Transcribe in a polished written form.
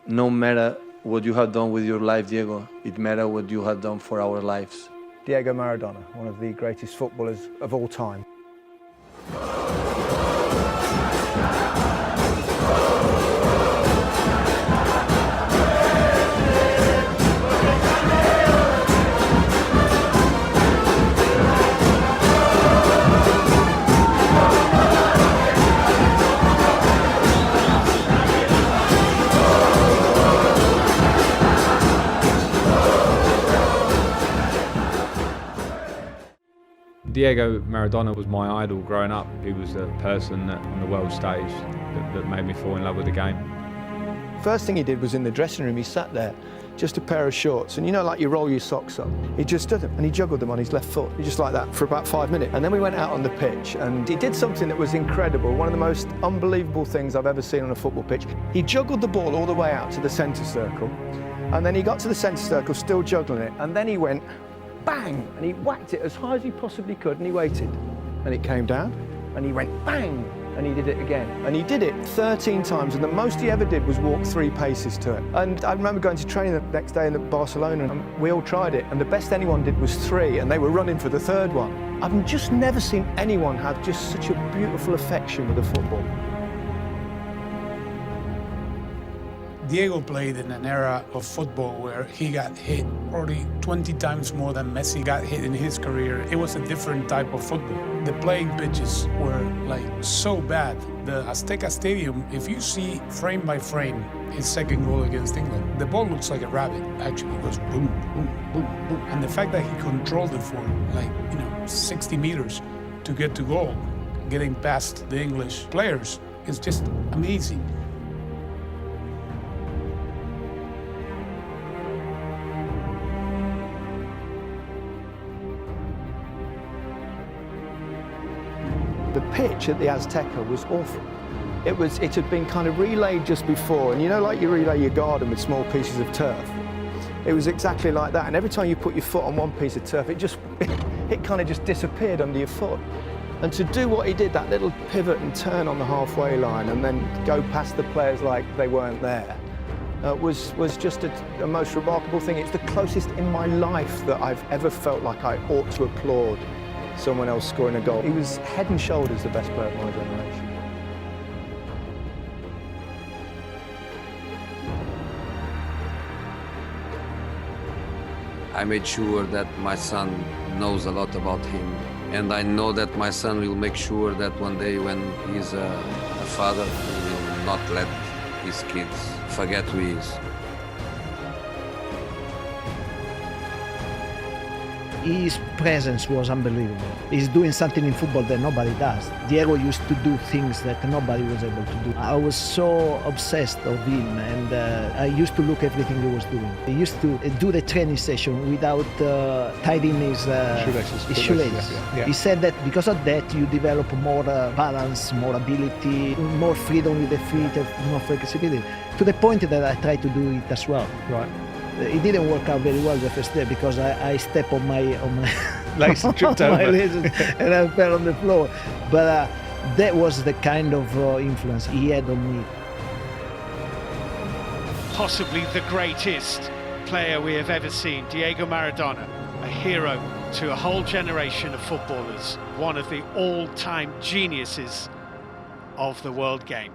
no matter what you have done with your life, Diego, it matters what you have done for our lives. Diego Maradona, one of the greatest footballers of all time. Diego Maradona was my idol growing up. He was the person that, on the world stage that made me fall in love with the game. First thing he did was in the dressing room, he sat there, just a pair of shorts, and you know, like you roll your socks up. He just stood them and he juggled them on his left foot, just like that, for about 5 minutes. And then we went out on the pitch and he did something that was incredible, one of the most unbelievable things I've ever seen on a football pitch. He juggled the ball all the way out to the centre circle, and then he got to the centre circle, still juggling it, and then he went bang, and he whacked it as high as he possibly could, and he waited, and it came down, and he went bang, and he did it again. And he did it 13 times, and the most he ever did was walk 3 paces to it. And I remember going to training the next day in Barcelona, and we all tried it, and the best anyone did was 3, and they were running for the 3rd one. I've just never seen anyone have just such a beautiful affection with the football. Diego played in an era of football where he got hit probably 20 times more than Messi got hit in his career. It was a different type of football. The playing pitches were like so bad. The Azteca Stadium, if you see frame by frame his second goal against England, the ball looks like a rabbit. Actually, it goes boom, boom, boom, boom. And the fact that he controlled it for like, 60 meters to get to goal, getting past the English players, is just amazing. The pitch at the Azteca was awful. It had been kind of relayed just before, and you know, like you relay your garden with small pieces of turf. It was exactly like that, and every time you put your foot on one piece of turf, it kind of just disappeared under your foot. And to do what he did, that little pivot and turn on the halfway line, and then go past the players like they weren't there, was just a most remarkable thing. It's the closest in my life that I've ever felt like I ought to applaud someone else scoring a goal. He was head and shoulders the best player of my generation. I made sure that my son knows a lot about him, and I know that my son will make sure that one day when he's a father, he will not let his kids forget who he is. His presence was unbelievable. He's doing something in football that nobody does. Diego used to do things that nobody was able to do. I was so obsessed of him, and I used to look everything he was doing. He used to do the training session without tying his shoelaces. Yeah. He said that because of that you develop more balance, more ability, more freedom with the feet, more flexibility. To the point that I try to do it as well. Right. It didn't work out very well the first day because I stepped on my Legs and tripped over. And I fell on the floor. But that was the kind of influence he had on me. Possibly the greatest player we have ever seen, Diego Maradona, a hero to a whole generation of footballers, one of the all-time geniuses of the world game.